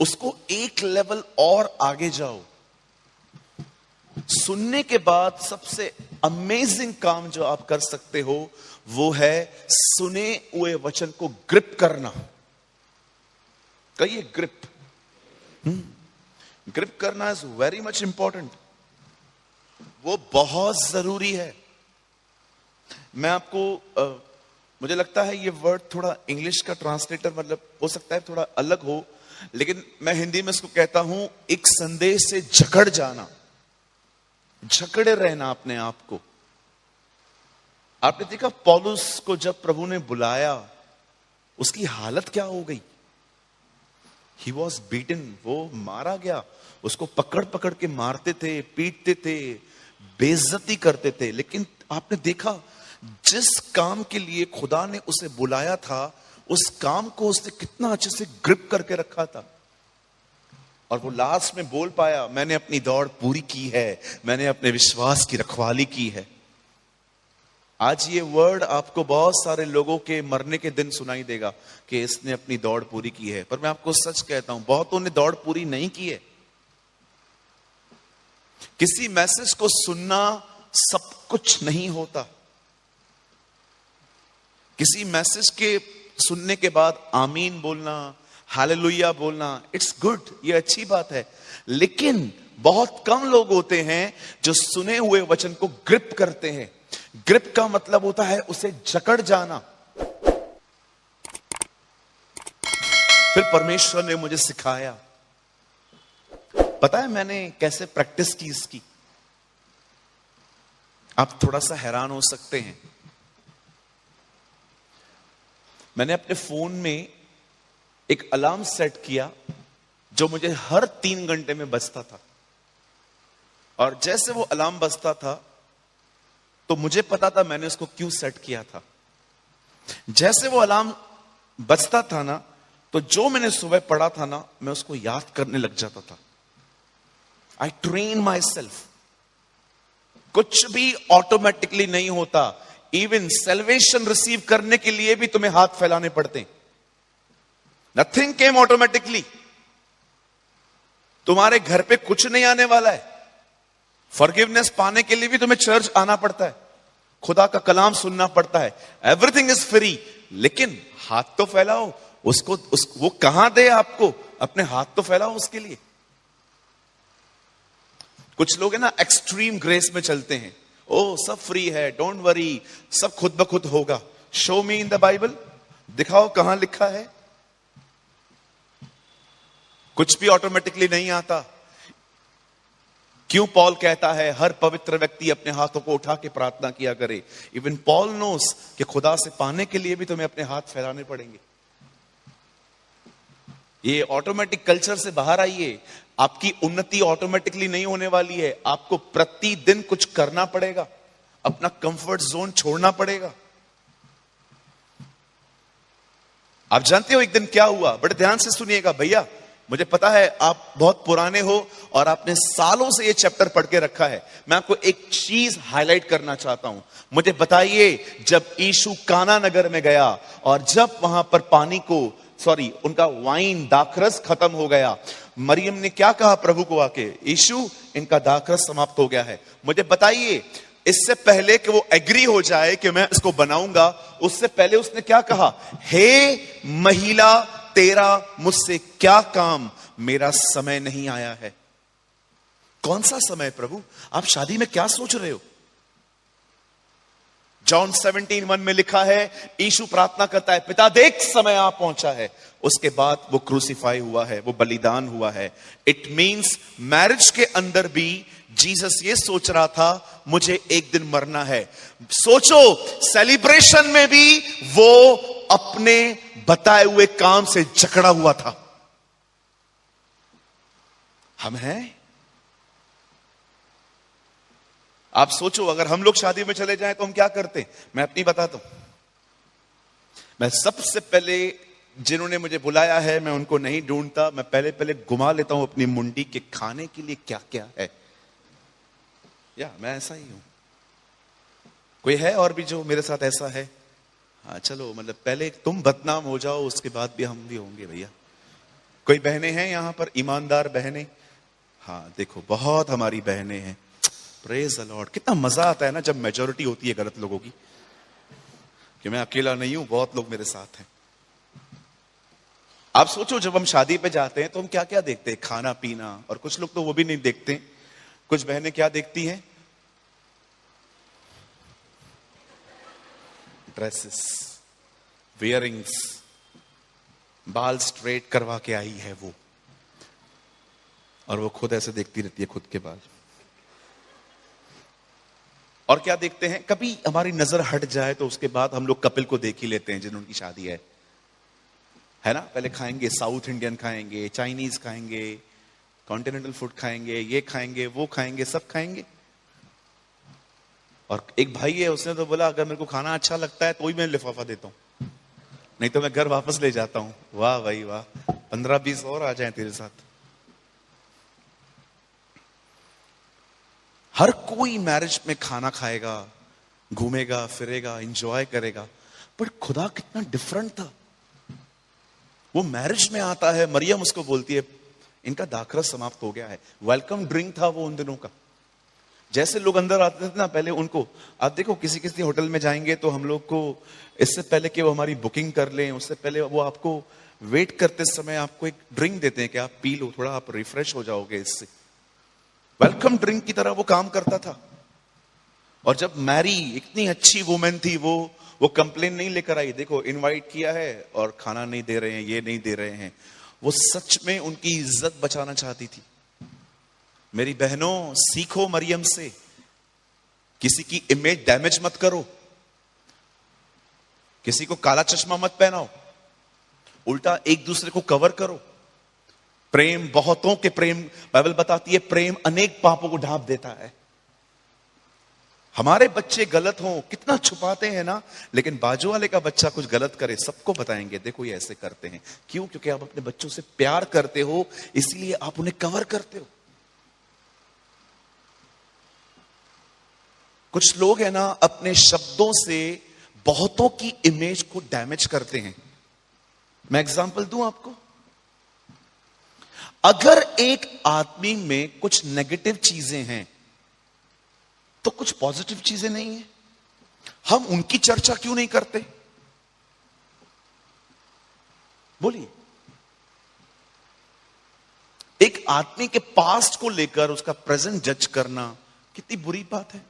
उसको एक लेवल और आगे जाओ। सुनने के बाद सबसे अमेजिंग काम जो आप कर सकते हो वो है सुने हुए वचन को ग्रिप करना। कहिए ग्रिप। ग्रिप करना इज वेरी मच इंपॉर्टेंट। वो बहुत जरूरी है। मैं आपको मुझे लगता है ये वर्ड थोड़ा इंग्लिश का ट्रांसलेटर मतलब हो सकता है थोड़ा अलग हो, लेकिन मैं हिंदी में इसको कहता हूं एक संदेश से जकड़ जाना, जकड़े रहना अपने आप को। आपने देखा पौलुस को जब प्रभु ने बुलाया उसकी हालत क्या हो गई? ही वॉज बीटन, वो मारा गया। उसको पकड़ पकड़ के मारते थे, पीटते थे, बेइज्जती करते थे। लेकिन आपने देखा जिस काम के लिए खुदा ने उसे बुलाया था उस काम को उसने कितना अच्छे से ग्रिप करके रखा था। और वो लास्ट में बोल पाया, मैंने अपनी दौड़ पूरी की है, मैंने अपने विश्वास की रखवाली की है। आज ये वर्ड आपको बहुत सारे लोगों के मरने के दिन सुनाई देगा कि इसने अपनी दौड़ पूरी की है, पर मैं आपको सच कहता हूं बहुतों ने दौड़ पूरी नहीं की है। किसी मैसेज को सुनना सब कुछ नहीं होता। किसी मैसेज के सुनने के बाद आमीन बोलना, हालेलुया बोलना, इट्स गुड, ये अच्छी बात है। लेकिन बहुत कम लोग होते हैं जो सुने हुए वचन को ग्रिप करते हैं। ग्रिप का मतलब होता है उसे जकड़ जाना। फिर परमेश्वर ने मुझे सिखाया, पता है मैंने कैसे प्रैक्टिस की इसकी? आप थोड़ा सा हैरान हो सकते हैं। मैंने अपने फोन में एक अलार्म सेट किया जो मुझे हर 3 घंटे में बजता था। और जैसे वो अलार्म बजता था तो मुझे पता था मैंने उसको क्यों सेट किया था। जैसे वो अलार्म बजता था ना, तो जो मैंने सुबह पढ़ा था ना, मैं उसको याद करने लग जाता था। आई ट्रेन माई सेल्फ। कुछ भी ऑटोमेटिकली नहीं होता। इवन सेल्वेशन रिसीव करने के लिए भी तुम्हें हाथ फैलाने पड़ते। Nothing came automatically. तुम्हारे घर पे कुछ नहीं आने वाला है। फॉरगिवनेस पाने के लिए भी तुम्हें चर्च आना पड़ता है, खुदा का कलाम सुनना पड़ता है। एवरीथिंग इज फ्री, लेकिन हाथ तो फैलाओ। वो कहां दे आपको? अपने हाथ तो फैलाओ उसके लिए। कुछ लोग है ना एक्सट्रीम ग्रेस में चलते हैं। ओ सब फ्री है, डोंट वरी, सब खुद ब खुद होगा। Show me in the Bible, दिखाओ कहां लिखा है। कुछ भी ऑटोमेटिकली नहीं आता। क्यों पॉल कहता है हर पवित्र व्यक्ति अपने हाथों को उठा के प्रार्थना किया करे? इवन पॉल नोस कि खुदा से पाने के लिए भी तुम्हें अपने हाथ फैलाने पड़ेंगे। ये ऑटोमेटिक कल्चर से बाहर आइए। आपकी उन्नति ऑटोमेटिकली नहीं होने वाली है। आपको प्रतिदिन कुछ करना पड़ेगा, अपना कंफर्ट जोन छोड़ना पड़ेगा। आप जानते हो एक दिन क्या हुआ? बड़े ध्यान से सुनिएगा भैया। मुझे पता है आप बहुत पुराने हो और आपने सालों से ये चैप्टर पढ़ के रखा है। मैं आपको एक चीज हाईलाइट करना चाहता हूं। मुझे बताइए, जब यीशु काना नगर में गया और जब वहां पर उनका वाइन दाखरस खत्म हो गया, मरियम ने क्या कहा प्रभु को आके? यीशु, इनका दाखरस समाप्त हो गया है। मुझे बताइए, इससे पहले कि वो एग्री हो जाए कि मैं इसको बनाऊंगा, उससे पहले उसने क्या कहा? हे महिला, तेरा मुझसे क्या काम? मेरा समय नहीं आया है। कौन सा समय प्रभु? आप शादी में क्या सोच रहे हो? जॉन 17:1 में लिखा है, यीशु प्रार्थना करता है, पिता देख समय आ पहुंचा है। उसके बाद वो क्रूसीफाई हुआ है, वो बलिदान हुआ है। इट मींस मैरिज के अंदर भी जीसस ये सोच रहा था मुझे एक दिन मरना है। सोचो, सेलिब्रेशन में भी वो अपने बताए हुए काम से जकड़ा हुआ था। हम हैं? आप सोचो, अगर हम लोग शादी में चले जाएं तो हम क्या करते? मैं अपनी बताता हूं। मैं सबसे पहले जिन्होंने मुझे बुलाया है मैं उनको नहीं ढूंढता। मैं पहले घुमा लेता हूं अपनी मुंडी के खाने के लिए क्या क्या है। या मैं ऐसा ही हूं। कोई है और भी जो मेरे साथ ऐसा है? हाँ चलो, मतलब पहले तुम बदनाम हो जाओ, उसके बाद भी हम भी होंगे भैया। कोई बहनें हैं यहां पर, ईमानदार बहनें? हाँ देखो, बहुत हमारी बहनें हैं। Praise the Lord. कितना मजा आता है ना जब मेजोरिटी होती है गलत लोगों की, कि मैं अकेला नहीं हूं, बहुत लोग मेरे साथ हैं। आप सोचो, जब हम शादी पे जाते हैं तो हम क्या क्या देखते हैं? खाना पीना। और कुछ लोग तो वो भी नहीं देखते। कुछ बहनें क्या देखती हैं? ड्रेसेस, वियरिंग्स, बाल स्ट्रेट करवा के आई है वो, और वो खुद ऐसे देखती रहती है खुद के बाल। और क्या देखते हैं? कभी हमारी नजर हट जाए तो उसके बाद हम लोग कपिल को देख ही लेते हैं, जिन्होंने उनकी शादी है ना? पहले खाएंगे, साउथ इंडियन खाएंगे, चाइनीज खाएंगे, कॉन्टिनेंटल फूड खाएंगे, ये खाएंगे, वो खाएंगे, सब खाएंगे। और एक भाई है, उसने तो बोला अगर मेरे को खाना अच्छा लगता है तो ही मैं लिफाफा देता हूं, नहीं तो मैं घर वापस ले जाता हूं। वाह भाई वाह, 15-20 और आ जाएं तेरे साथ। हर कोई मैरिज में खाना खाएगा, घूमेगा फिरेगा, एंजॉय करेगा, पर खुदा कितना डिफरेंट था। वो मैरिज में आता है, मरियम उसको बोलती है इनका दाखरस समाप्त हो गया है। वेलकम ड्रिंक था वो उन दिनों का। जैसे लोग अंदर आते थे ना पहले, उनको आप देखो, किसी किसी होटल में जाएंगे तो हम लोग को इससे पहले कि वो हमारी बुकिंग कर लें, उससे पहले वो आपको वेट करते समय आपको एक ड्रिंक देते हैं कि आप पी लो, थोड़ा आप रिफ्रेश हो जाओगे इससे। वेलकम ड्रिंक की तरह वो काम करता था। और जब मैरी इतनी अच्छी वुमेन थी, वो कंप्लेन नहीं लेकर आई, देखो इनवाइट किया है और खाना नहीं दे रहे हैं, ये नहीं दे रहे हैं। वो सच में उनकी इज्जत बचाना चाहती थी। मेरी बहनों, सीखो मरियम से, किसी की इमेज डैमेज मत करो, किसी को काला चश्मा मत पहनाओ, उल्टा एक दूसरे को कवर करो। प्रेम बहुतों के प्रेम, बाइबल बताती है, प्रेम अनेक पापों को ढांप देता है। हमारे बच्चे गलत हों, कितना छुपाते हैं ना, लेकिन बाजू वाले का बच्चा कुछ गलत करे, सबको बताएंगे देखो ये ऐसे करते हैं। क्यों? क्योंकि आप अपने बच्चों से प्यार करते हो, इसलिए आप उन्हें कवर करते हो। कुछ लोग है ना, अपने शब्दों से बहुतों की इमेज को डैमेज करते हैं। मैं एग्जांपल दूं आपको। अगर एक आदमी में कुछ नेगेटिव चीजें हैं तो कुछ पॉजिटिव चीजें नहीं है, हम उनकी चर्चा क्यों नहीं करते? बोलिए। एक आदमी के पास्ट को लेकर उसका प्रेजेंट जज करना कितनी बुरी बात है।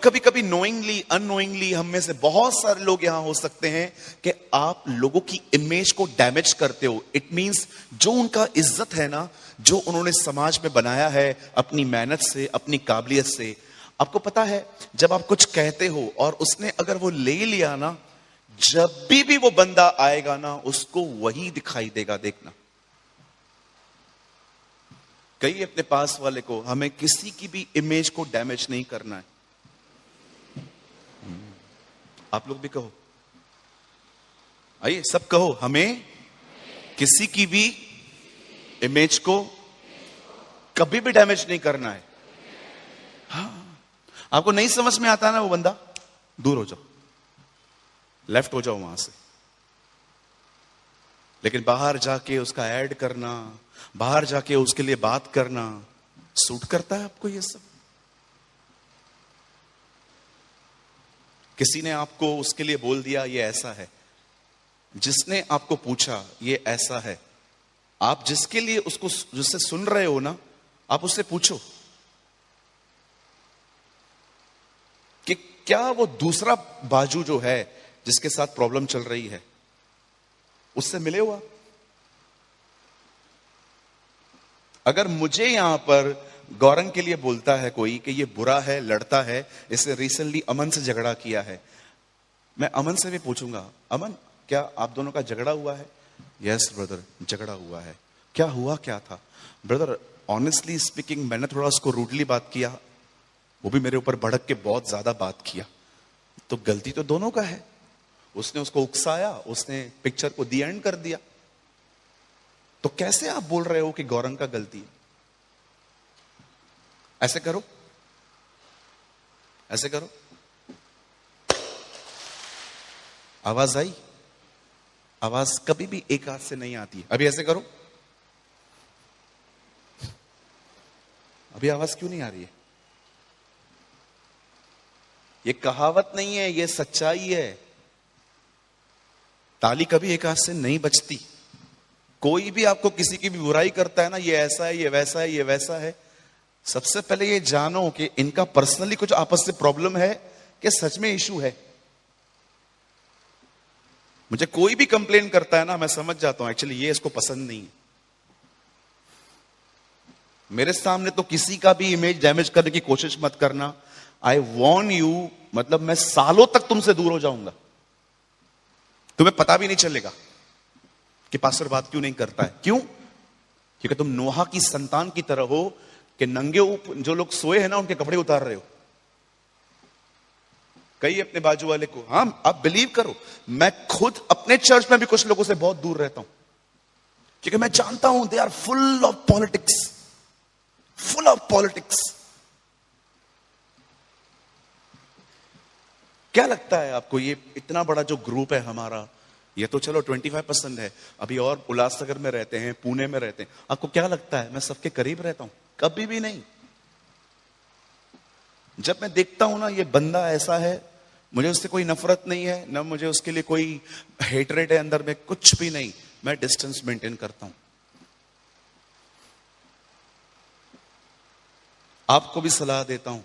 कभी कभी नोइंगली अननोइंगली हम में से बहुत सारे लोग यहां हो सकते हैं कि आप लोगों की इमेज को डैमेज करते हो। इट मींस जो उनका इज्जत है ना, जो उन्होंने समाज में बनाया है अपनी मेहनत से, अपनी काबिलियत से। आपको पता है, जब आप कुछ कहते हो और उसने अगर वो ले लिया ना, जब भी वो बंदा आएगा ना, उसको वही दिखाई देगा। देखना, कहिए अपने पास वाले को, हमें किसी की भी इमेज को डैमेज नहीं करना है। आप लोग भी कहो, आइए सब कहो, हमें किसी की भी इमेज को कभी भी डैमेज नहीं करना है। हाँ, आपको नहीं समझ में आता ना वो बंदा, दूर हो जाओ, लेफ्ट हो जाओ वहां से। लेकिन बाहर जाके उसका ऐड करना, बाहर जाके उसके लिए बात करना, सूट करता है आपको ये सब? किसी ने आपको उसके लिए बोल दिया ये ऐसा है, जिसने आपको पूछा ये ऐसा है, आप जिसके लिए उसको, जिससे सुन रहे हो ना, आप उससे पूछो कि क्या वो दूसरा बाजू जो है जिसके साथ प्रॉब्लम चल रही है, उससे मिले हो आप? अगर मुझे यहां पर गौरंग के लिए बोलता है कोई कि ये बुरा है, लड़ता है, इससे रिसेंटली अमन से झगड़ा किया है, मैं अमन से भी पूछूंगा, अमन क्या आप दोनों का झगड़ा हुआ है? यस ब्रदर, झगड़ा हुआ है। क्या हुआ, क्या था? ब्रदर ऑनेस्टली स्पीकिंग, मैंने थोड़ा उसको रूडली बात किया, वो भी मेरे ऊपर भड़क के बहुत ज्यादा बात किया, तो गलती तो दोनों का है। उसने उसको उकसाया, उसने पिक्चर को दी एंड कर दिया। तो कैसे आप बोल रहे हो कि गौरंग का गलती है? ऐसे करो, ऐसे करो, आवाज आई? आवाज कभी भी एक हाथ से नहीं आती है। अभी ऐसे करो, अभी आवाज क्यों नहीं आ रही है? ये कहावत नहीं है, ये सच्चाई है। ताली कभी एक हाथ से नहीं बजती। कोई भी आपको किसी की भी बुराई करता है ना, ये ऐसा है, ये वैसा है, ये वैसा है, सबसे पहले ये जानो कि इनका पर्सनली कुछ आपस में प्रॉब्लम है कि सच में इशू है। मुझे कोई भी कंप्लेन करता है ना, मैं समझ जाता हूं एक्चुअली ये इसको पसंद नहीं है। मेरे सामने तो किसी का भी इमेज डैमेज करने की कोशिश मत करना। आई वॉर्न यू, मतलब मैं सालों तक तुमसे दूर हो जाऊंगा, तुम्हें पता भी नहीं चलेगा कि पास्टर बात क्यों नहीं करता है। क्यों? क्योंकि तुम नोहा की संतान की तरह हो कि नंगे जो लोग सोए हैं ना उनके कपड़े उतार रहे हो। कई अपने बाजू वाले को, हाँ आप बिलीव करो, मैं खुद अपने चर्च में भी कुछ लोगों से बहुत दूर रहता हूं, क्योंकि मैं जानता हूं they are full of politics, full of politics. क्या लगता है आपको, ये इतना बड़ा जो ग्रुप है हमारा, ये तो चलो 25% है, अभी और उल्लासनगर में रहते हैं, पुणे में रहते हैं, आपको क्या लगता है मैं सबके करीब रहता हूं? कभी भी नहीं। जब मैं देखता हूं ना ये बंदा ऐसा है, मुझे उससे कोई नफरत नहीं है, ना मुझे उसके लिए कोई हेटरेट है अंदर में, कुछ भी नहीं, मैं डिस्टेंस मेंटेन करता हूं। आपको भी सलाह देता हूं,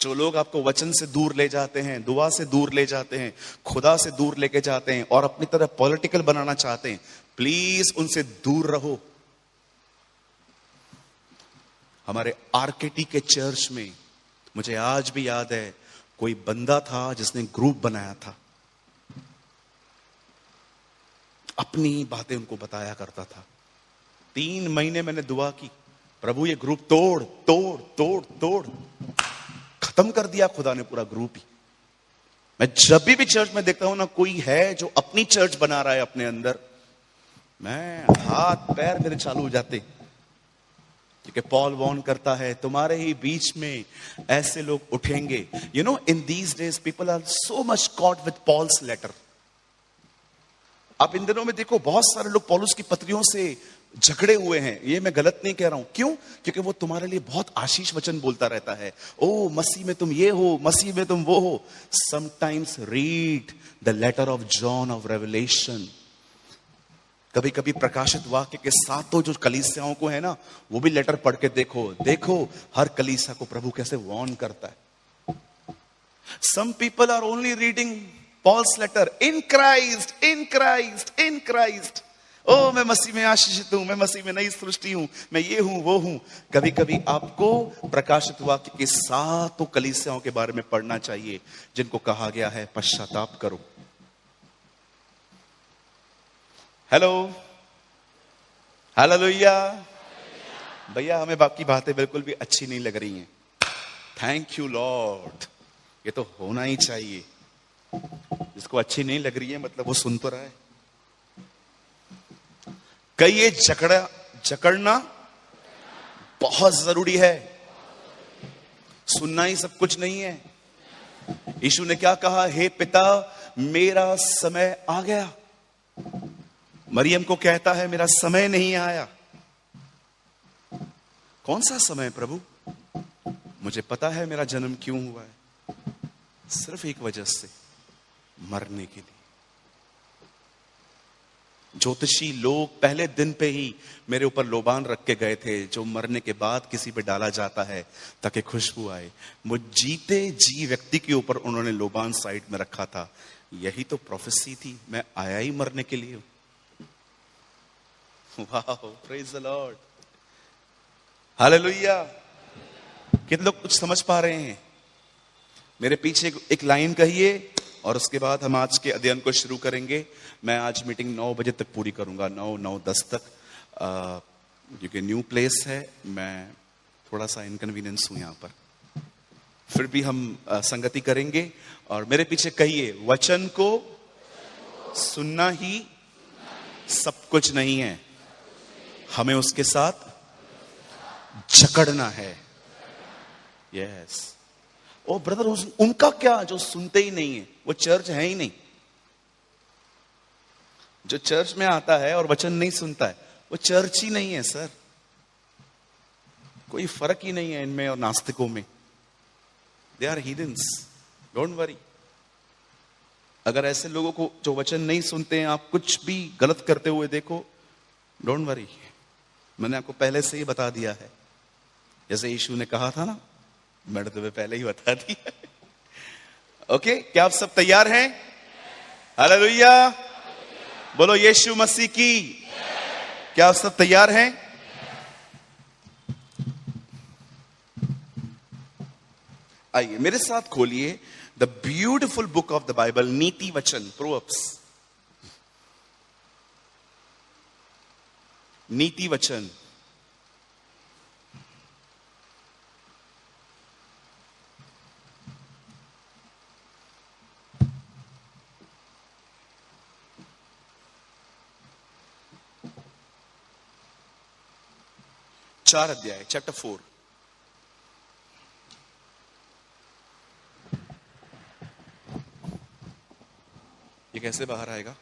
जो लोग आपको वचन से दूर ले जाते हैं, दुआ से दूर ले जाते हैं, खुदा से दूर लेके जाते हैं और अपनी तरह पॉलिटिकल बनाना चाहते हैं, प्लीज उनसे दूर रहो। हमारे आरकेटी के चर्च में मुझे आज भी याद है, कोई बंदा था जिसने ग्रुप बनाया था, अपनी बातें उनको बताया करता था। 3 महीने मैंने दुआ की, प्रभु ये ग्रुप तोड़ तोड़ तोड़ तोड़, खत्म कर दिया खुदा ने पूरा ग्रुप ही। मैं जब भी चर्च में देखता हूं ना कोई है जो अपनी चर्च बना रहा है अपने अंदर, मैं हाथ पैर मेरे चालू हो जाते, क्योंकि पॉल वॉर्न करता है तुम्हारे ही बीच में ऐसे लोग उठेंगे। You know in these days people are so much caught with Paul's letter. आप इन दिनों में देखो बहुत सारे लोग पौलुस की पत्रियों से झगड़े हुए हैं। ये मैं गलत नहीं कह रहा हूं, क्यों? क्योंकि वो तुम्हारे लिए बहुत आशीष वचन बोलता रहता है, ओ मसीह में तुम ये हो, मसीह में तुम वो हो। Sometimes read the letter of John of Revelation. कभी कभी प्रकाशित वाक्य के साथों जो कलीसियाओं को है ना, वो भी लेटर पढ़ के देखो, देखो हर कलीसिया को प्रभु कैसे वॉर्न करता है। Some people are only reading Paul's letter, in Christ in Christ in Christ. ओ मैं मसीह में आशीषित हूं, मैं मसीह में नई सृष्टि हूं, मैं ये हूं वो हूं। कभी कभी आपको प्रकाशित वाक्य के साथों कलीसियाओं के बारे में पढ़ना चाहिए जिनको कहा गया है पश्चाताप करो। Hello, hallelujah. भैया हमें बाकी बातें बिल्कुल भी अच्छी नहीं लग रही हैं। थैंक यू लॉर्ड, ये तो होना ही चाहिए। जिसको अच्छी नहीं लग रही है मतलब वो सुन तो रहा है। कई ये जकड़ना बहुत जरूरी है, सुनना ही सब कुछ नहीं है। यीशु ने क्या कहा, हे पिता मेरा समय आ गया। मरियम को कहता है मेरा समय नहीं आया। कौन सा समय प्रभु? मुझे पता है मेरा जन्म क्यों हुआ है, सिर्फ एक वजह से, मरने के लिए। ज्योतिषी लोग पहले दिन पे ही मेरे ऊपर लोबान रख के गए थे, जो मरने के बाद किसी पे डाला जाता है ताकि खुशबू आए। वो जीते जी व्यक्ति के ऊपर उन्होंने लोबान साइड में रखा था। यही तो प्रोफेसी थी, मैं आया ही मरने के लिए। वाह, प्रेज द लॉर्ड, हालेलुया। कितने लोग कुछ समझ पा रहे हैं? मेरे पीछे एक लाइन कहिए और उसके बाद हम आज के अध्ययन को शुरू करेंगे। मैं आज मीटिंग 9 बजे तक पूरी करूंगा, 9-9:10 तक, क्योंकि न्यू प्लेस है, मैं थोड़ा सा इनकन्वीनियंस हूं यहां पर। फिर भी हम संगति करेंगे। और मेरे पीछे कहिए, वचन को सुनना ही सब कुछ नहीं है, हमें उसके साथ जकड़ना है। यस। ओ ब्रदर, उनका क्या जो सुनते ही नहीं है, वो चर्च है ही नहीं। जो चर्च में आता है और वचन नहीं सुनता है, वो चर्च ही नहीं है सर। कोई फर्क ही नहीं है इनमें और नास्तिकों में। They are heathens, don't worry. अगर ऐसे लोगों को जो वचन नहीं सुनते हैं आप कुछ भी गलत करते हुए देखो, डोंट वरी, मैंने आपको पहले से ही बता दिया है। जैसे यीशु ने कहा था ना, मैंने तुम्हें पहले ही बता दिया। ओके, क्या आप सब तैयार हैं? हालेलुया, बोलो यीशु मसीह की। क्या आप सब तैयार हैं? आइए मेरे साथ खोलिए the beautiful book of the Bible, नीति वचन, प्रोवर्ब्स। नीति वचन चार अध्याय, चैप्टर 4। ये कैसे बाहर आएगा?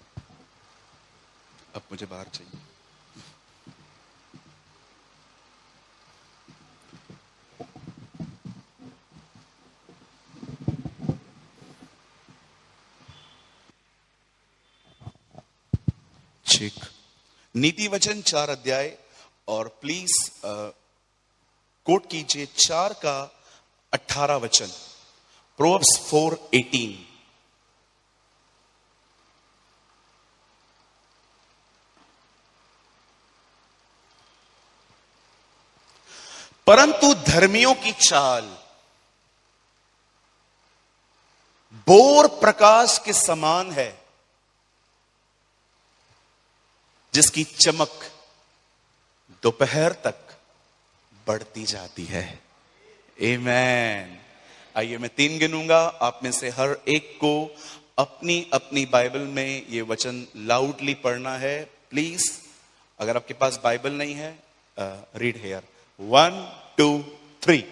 अब मुझे बाहर चाहिए। ठीक, नीति वचन 4 अध्याय, और प्लीज कोट कीजिए 4 का 18 वचन, प्रोवर्ब्स 4:18। परंतु धर्मियों की चाल बोर प्रकाश के समान है, जिसकी चमक दोपहर तक बढ़ती जाती है। आमेन। आइए मैं 3 गिनूंगा, आप में से हर एक को अपनी अपनी बाइबल में ये वचन लाउडली पढ़ना है। प्लीज, अगर आपके पास बाइबल नहीं है, read hair. 1 2 3।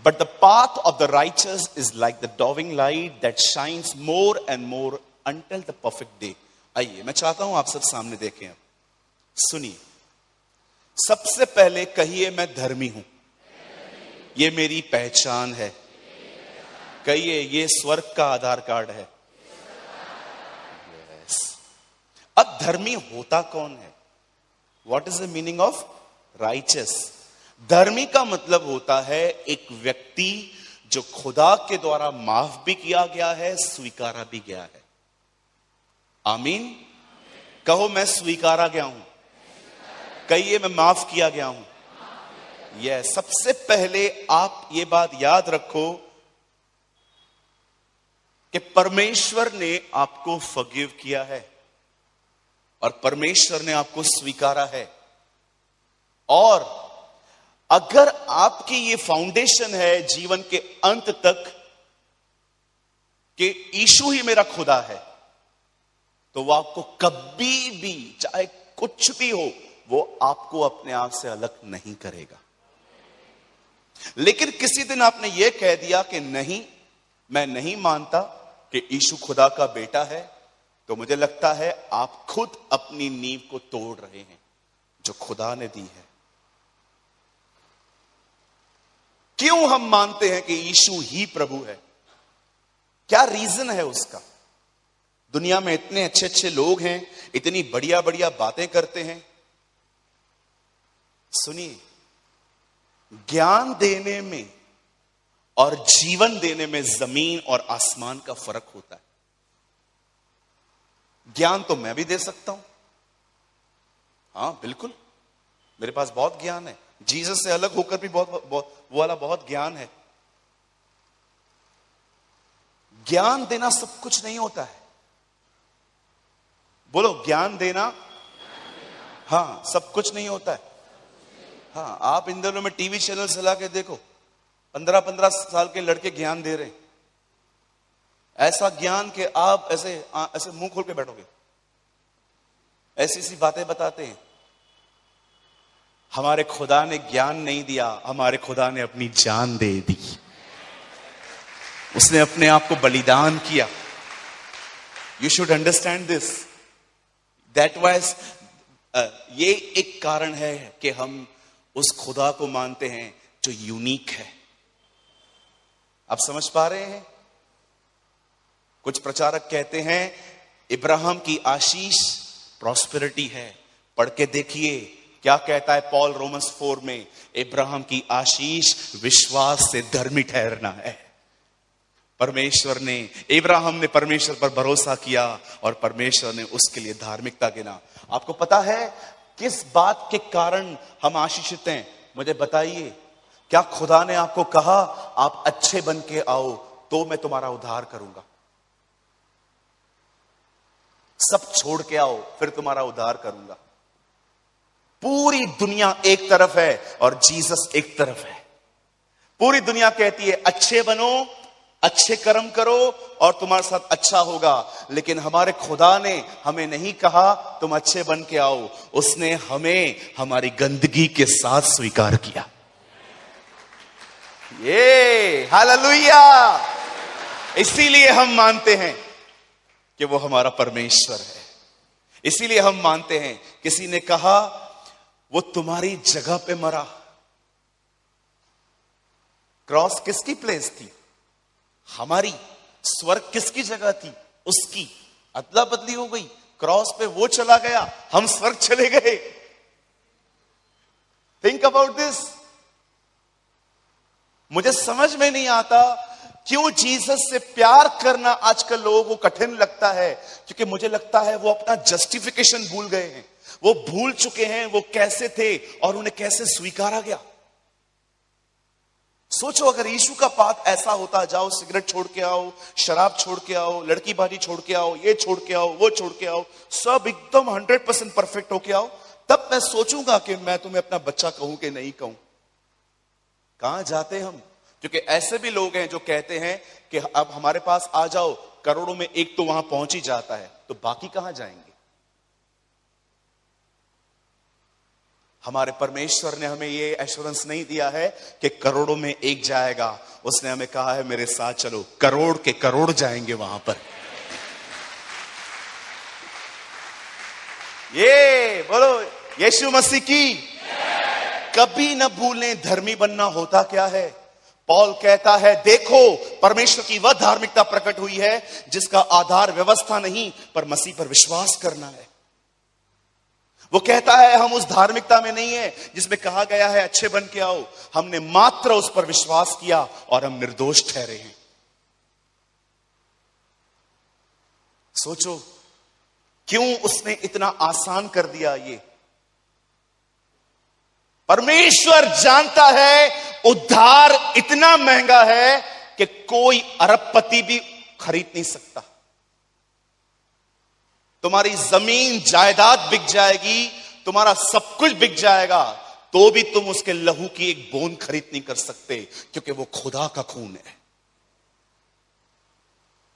But the path of the righteous is like the dawning light that shines more and more until the perfect day. आइए मैं चाहता हूं आप सब सामने देखें, अब सुनिए। सबसे पहले कहिए मैं धर्मी हूं, ये मेरी पहचान है। कहिए ये स्वर्ग का आधार कार्ड है। yes. अब धर्मी होता कौन है? What is the meaning of righteous? धर्मी का मतलब होता है एक व्यक्ति जो खुदा के द्वारा माफ भी किया गया है, स्वीकारा भी गया है। आमीन। कहो मैं स्वीकारा गया हूं। कहिए मैं माफ किया गया हूं। यह सबसे पहले आप ये बात याद रखो कि परमेश्वर ने आपको फॉरगिव किया है और परमेश्वर ने आपको स्वीकारा है। और अगर आपकी ये फाउंडेशन है जीवन के अंत तक कि यीशु ही मेरा खुदा है, तो वो आपको कभी भी, चाहे कुछ भी हो, वो आपको अपने आप से अलग नहीं करेगा। लेकिन किसी दिन आपने ये कह दिया कि नहीं, मैं नहीं मानता कि यीशु खुदा का बेटा है, तो मुझे लगता है आप खुद अपनी नींव को तोड़ रहे हैं जो खुदा ने दी है। क्यों हम मानते हैं कि यीशु ही प्रभु है? क्या रीजन है उसका? दुनिया में इतने अच्छे अच्छे लोग हैं, इतनी बढ़िया बढ़िया बातें करते हैं। सुनिए, ज्ञान देने में और जीवन देने में जमीन और आसमान का फर्क होता है। ज्ञान तो मैं भी दे सकता हूं, हां बिल्कुल, मेरे पास बहुत ज्ञान है। जीसस से अलग होकर भी बहुत वो वाला बहुत ज्ञान है। ज्ञान देना सब कुछ नहीं होता है। बोलो ज्ञान देना, हाँ सब कुछ नहीं होता है। हाँ, आप इन दिनों में टीवी चैनल चला के देखो, 15-15 साल के लड़के ज्ञान दे रहे हैं। ऐसा ज्ञान कि आप ऐसे ऐसे मुंह खोल के बैठोगे, ऐसी ऐसी बातें बताते हैं। हमारे खुदा ने ज्ञान नहीं दिया, हमारे खुदा ने अपनी जान दे दी। उसने अपने आप को बलिदान किया। You should understand this. That was ये एक कारण है कि हम उस खुदा को मानते हैं जो यूनिक है। आप समझ पा रहे हैं? कुछ प्रचारक कहते हैं इब्राहिम की आशीष प्रॉस्पेरिटी है। पढ़ के देखिए क्या कहता है पॉल रोमन्स 4 में। इब्राहिम की आशीष विश्वास से धर्मी ठहरना है। इब्राहिम ने परमेश्वर पर भरोसा किया और परमेश्वर ने उसके लिए धार्मिकता गिना। आपको पता है किस बात के कारण हम आशीषित हैं? मुझे बताइए। क्या खुदा ने आपको कहा आप अच्छे बन के आओ तो मैं तुम्हारा उद्धार करूंगा? सब छोड़ के आओ फिर तुम्हारा उद्धार करूंगा? पूरी दुनिया एक तरफ है और जीसस एक तरफ है। पूरी दुनिया कहती है अच्छे बनो, अच्छे कर्म करो और तुम्हारे साथ अच्छा होगा। लेकिन हमारे खुदा ने हमें नहीं कहा तुम अच्छे बन के आओ। उसने हमें हमारी गंदगी के साथ स्वीकार किया। ये हालेलुया। इसीलिए हम मानते हैं कि वो हमारा परमेश्वर है। इसीलिए हम मानते हैं। किसी ने कहा वो तुम्हारी जगह पे मरा। क्रॉस किसकी प्लेस थी? हमारी। स्वर्ग किसकी जगह थी? उसकी। अदला बदली हो गई। क्रॉस पे वो चला गया, हम स्वर्ग चले गए। Think about this. मुझे समझ में नहीं आता क्यों जीसस से प्यार करना आजकल लोगों को कठिन लगता है। क्योंकि मुझे लगता है वो अपना जस्टिफिकेशन भूल गए हैं। वो भूल चुके हैं वो कैसे थे और उन्हें कैसे स्वीकारा गया। सोचो अगर यीशु का पाथ ऐसा होता, जाओ सिगरेट छोड़ के आओ, शराब छोड़ के आओ, लड़की बाजी छोड़ के आओ, ये छोड़ के आओ, वो छोड़ के आओ, सब एकदम 100% परफेक्ट होके आओ, तब मैं सोचूंगा कि मैं तुम्हें अपना बच्चा कहूं कि नहीं कहूं। कहां जाते हम? क्योंकि ऐसे भी लोग हैं जो कहते हैं कि अब हमारे पास आ जाओ, करोड़ों में एक तो वहां पहुंच ही जाता है, तो बाकी कहां जाएंगे? हमारे परमेश्वर ने हमें ये एश्योरेंस नहीं दिया है कि करोड़ों में एक जाएगा। उसने हमें कहा है मेरे साथ चलो, करोड़ के करोड़ जाएंगे वहां पर। ये बोलो यीशु मसीह की। कभी न भूलें धर्मी बनना होता क्या है। पौल कहता है देखो परमेश्वर की वह धार्मिकता प्रकट हुई है जिसका आधार व्यवस्था नहीं पर मसीह पर विश्वास करना है। वो कहता है हम उस धार्मिकता में नहीं है जिसमें कहा गया है अच्छे बन के आओ। हमने मात्र उस पर विश्वास किया और हम निर्दोष ठहरे हैं। सोचो क्यों उसने इतना आसान कर दिया। ये परमेश्वर जानता है उद्धार इतना महंगा है कि कोई अरबपति भी खरीद नहीं सकता। तुम्हारी जमीन जायदाद बिक जाएगी, तुम्हारा सब कुछ बिक जाएगा, तो भी तुम उसके लहू की एक बूंद खरीद नहीं कर सकते क्योंकि वो खुदा का खून है।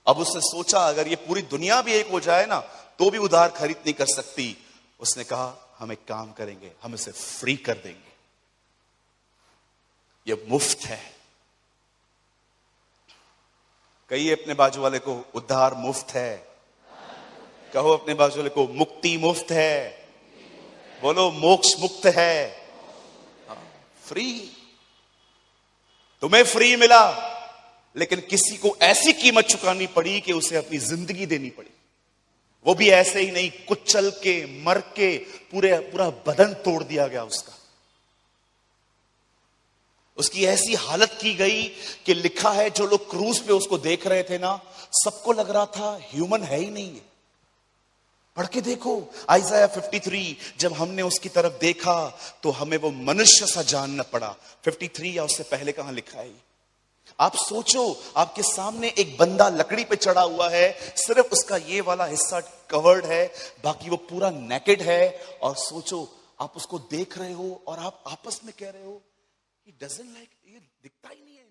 अब उसने सोचा अगर ये पूरी दुनिया भी एक हो जाए ना तो भी उधार खरीद नहीं कर सकती। उसने कहा हम एक काम करेंगे, हम इसे फ्री कर देंगे। ये मुफ्त है। कहिए अपने बाजू वाले को उद्धार मुफ्त है। कहो अपने बाजू वाले को मुक्ति मुफ्त है। बोलो मोक्ष मुक्त है। फ्री। तुम्हें फ्री मिला लेकिन किसी को ऐसी कीमत चुकानी पड़ी कि उसे अपनी जिंदगी देनी पड़ी। वो भी ऐसे ही नहीं, कुचल के मर के पूरा बदन तोड़ दिया गया उसका। उसकी ऐसी हालत की गई कि लिखा है जो लोग क्रूज पे उसको देख रहे थे ना, सबको लग रहा था ह्यूमन है ही नहीं है। पढ़ के देखो आइज़ाया 53। जब हमने उसकी तरफ देखा तो हमें वो मनुष्य सा जानना पड़ा। 53 या उससे पहले कहां लिखा है? आप सोचो आपके सामने एक बंदा लकड़ी पे चढ़ा हुआ है, सिर्फ उसका ये वाला हिस्सा कवर्ड है, बाकी वो पूरा नेकेड है। और सोचो आप उसको देख रहे हो और आप आपस में कह रहे हो He doesn't like, ये दिखता ही नहीं है।